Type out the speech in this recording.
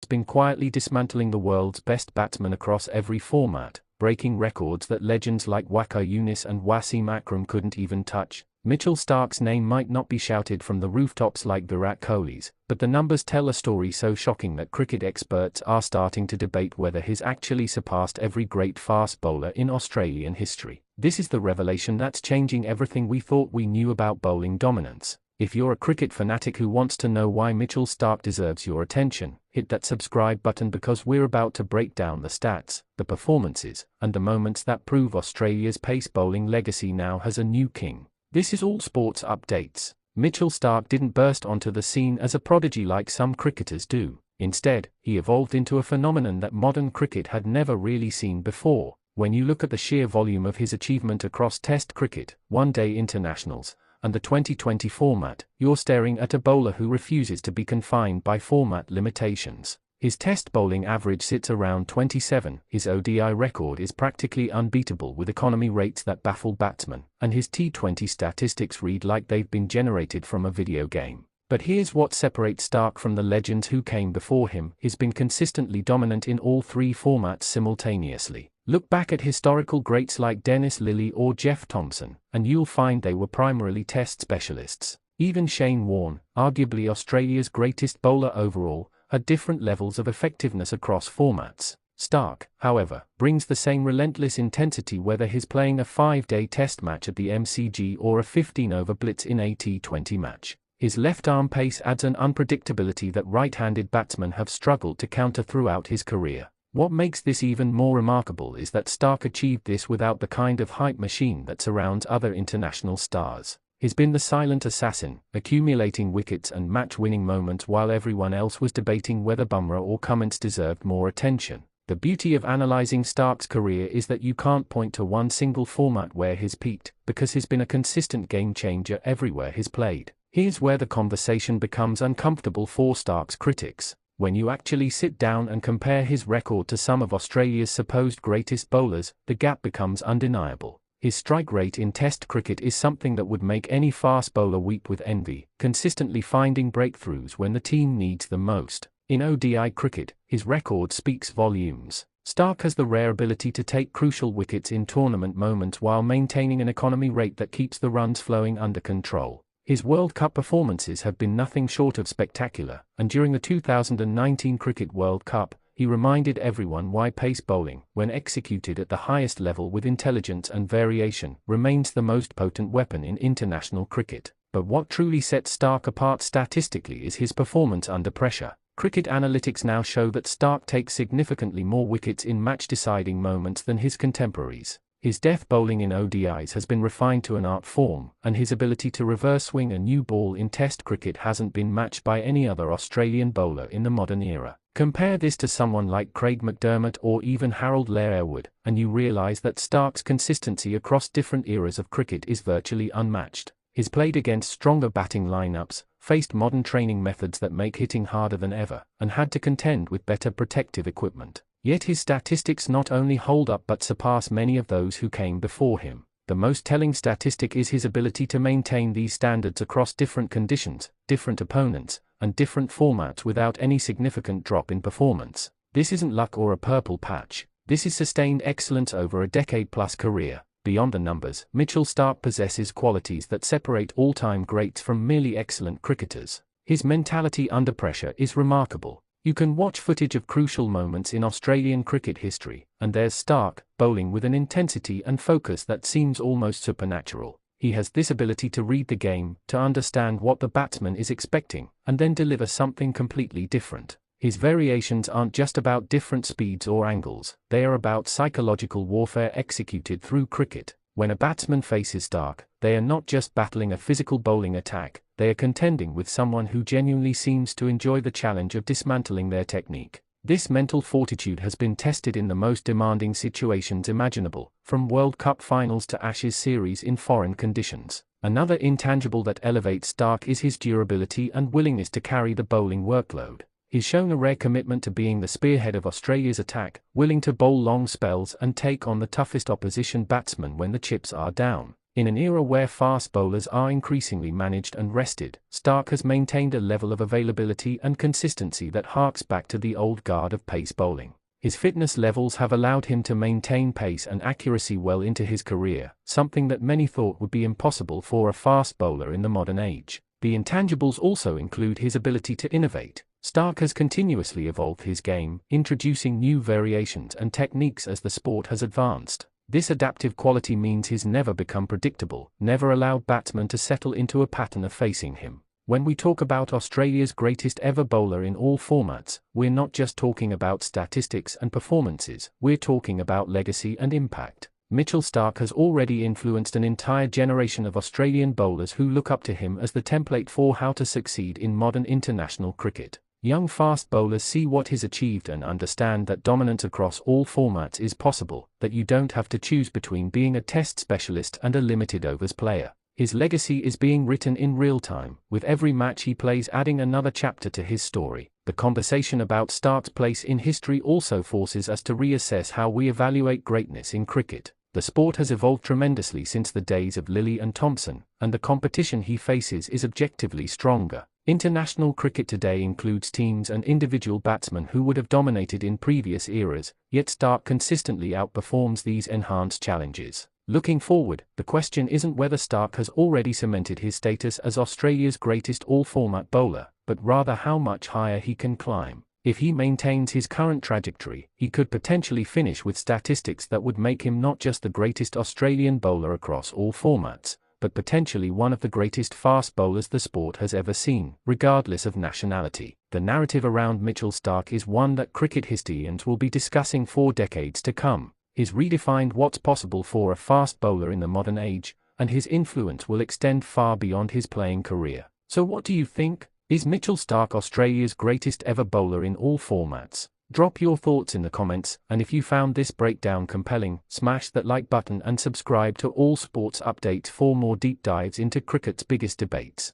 Starc's been quietly dismantling the world's best batsmen across every format, breaking records that legends like Waqar Younis and Wasim Akram couldn't even touch. Mitchell Starc's name might not be shouted from the rooftops like Virat Kohli's, but the numbers tell a story so shocking that cricket experts are starting to debate whether he's actually surpassed every great fast bowler in Australian history. This is the revelation that's changing everything we thought we knew about bowling dominance. If you're a cricket fanatic who wants to know why Mitchell Starc deserves your attention, hit that subscribe button because we're about to break down the stats, the performances, and the moments that prove Australia's pace bowling legacy now has a new king. This is All Sports Updates. Mitchell Starc didn't burst onto the scene as a prodigy like some cricketers do. Instead, he evolved into a phenomenon that modern cricket had never really seen before. When you look at the sheer volume of his achievement across Test cricket, one-day internationals, and the 2020 format, you're staring at a bowler who refuses to be confined by format limitations. His Test bowling average sits around 27, his ODI record is practically unbeatable with economy rates that baffle batsmen, and his T20 statistics read like they've been generated from a video game. But here's what separates Starc from the legends who came before him: he's been consistently dominant in all three formats simultaneously. Look back at historical greats like Dennis Lillee or Jeff Thomson, and you'll find they were primarily Test specialists. Even Shane Warne, arguably Australia's greatest bowler overall, had different levels of effectiveness across formats. Starc, however, brings the same relentless intensity whether he's playing a 5-day Test match at the MCG or a 15-over blitz in a T20 match. His left-arm pace adds an unpredictability that right-handed batsmen have struggled to counter throughout his career. What makes this even more remarkable is that Starc achieved this without the kind of hype machine that surrounds other international stars. He's been the silent assassin, accumulating wickets and match-winning moments while everyone else was debating whether Bumrah or Cummins deserved more attention. The beauty of analysing Starc's career is that you can't point to one single format where he's peaked, because he's been a consistent game-changer everywhere he's played. Here's where the conversation becomes uncomfortable for Starc's critics. When you actually sit down and compare his record to some of Australia's supposed greatest bowlers, the gap becomes undeniable. His strike rate in Test cricket is something that would make any fast bowler weep with envy, consistently finding breakthroughs when the team needs them most. In ODI cricket, his record speaks volumes. Starc has the rare ability to take crucial wickets in tournament moments while maintaining an economy rate that keeps the runs flowing under control. His World Cup performances have been nothing short of spectacular, and during the 2019 Cricket World Cup, he reminded everyone why pace bowling, when executed at the highest level with intelligence and variation, remains the most potent weapon in international cricket. But what truly sets Starc apart statistically is his performance under pressure. Cricket analytics now show that Starc takes significantly more wickets in match-deciding moments than his contemporaries. His death bowling in ODIs has been refined to an art form, and his ability to reverse swing a new ball in Test cricket hasn't been matched by any other Australian bowler in the modern era. Compare this to someone like Craig McDermott or even Harold Lairwood, and you realise that Starc's consistency across different eras of cricket is virtually unmatched. He's played against stronger batting lineups, faced modern training methods that make hitting harder than ever, and had to contend with better protective equipment. Yet his statistics not only hold up but surpass many of those who came before him. The most telling statistic is his ability to maintain these standards across different conditions, different opponents, and different formats without any significant drop in performance. This isn't luck or a purple patch. This is sustained excellence over a decade-plus career. Beyond the numbers, Mitchell Starc possesses qualities that separate all-time greats from merely excellent cricketers. His mentality under pressure is remarkable. You can watch footage of crucial moments in Australian cricket history, and there's Starc, bowling with an intensity and focus that seems almost supernatural. He has this ability to read the game, to understand what the batsman is expecting, and then deliver something completely different. His variations aren't just about different speeds or angles, they are about psychological warfare executed through cricket. When a batsman faces Starc, they are not just battling a physical bowling attack, they are contending with someone who genuinely seems to enjoy the challenge of dismantling their technique. This mental fortitude has been tested in the most demanding situations imaginable, from World Cup finals to Ashes series in foreign conditions. Another intangible that elevates Starc is his durability and willingness to carry the bowling workload. He's shown a rare commitment to being the spearhead of Australia's attack, willing to bowl long spells and take on the toughest opposition batsmen when the chips are down. In an era where fast bowlers are increasingly managed and rested, Starc has maintained a level of availability and consistency that harks back to the old guard of pace bowling. His fitness levels have allowed him to maintain pace and accuracy well into his career, something that many thought would be impossible for a fast bowler in the modern age. The intangibles also include his ability to innovate. Starc has continuously evolved his game, introducing new variations and techniques as the sport has advanced. This adaptive quality means he's never become predictable, never allowed batsmen to settle into a pattern of facing him. When we talk about Australia's greatest ever bowler in all formats, we're not just talking about statistics and performances, we're talking about legacy and impact. Mitchell Starc has already influenced an entire generation of Australian bowlers who look up to him as the template for how to succeed in modern international cricket. Young fast bowlers see what he's achieved and understand that dominance across all formats is possible, that you don't have to choose between being a test specialist and a limited overs player. His legacy is being written in real time, with every match he plays adding another chapter to his story. The conversation about Starc's place in history also forces us to reassess how we evaluate greatness in cricket. The sport has evolved tremendously since the days of Lillee and Thompson, and the competition he faces is objectively stronger. International cricket today includes teams and individual batsmen who would have dominated in previous eras, yet Starc consistently outperforms these enhanced challenges. Looking forward, the question isn't whether Starc has already cemented his status as Australia's greatest all-format bowler, but rather how much higher he can climb. If he maintains his current trajectory, he could potentially finish with statistics that would make him not just the greatest Australian bowler across all formats, but potentially one of the greatest fast bowlers the sport has ever seen, regardless of nationality. The narrative around Mitchell Starc is one that cricket historians will be discussing for decades to come. He's redefined what's possible for a fast bowler in the modern age, and his influence will extend far beyond his playing career. So what do you think? Is Mitchell Starc Australia's greatest ever bowler in all formats? Drop your thoughts in the comments, and if you found this breakdown compelling, smash that like button and subscribe to All Sports Updates for more deep dives into cricket's biggest debates.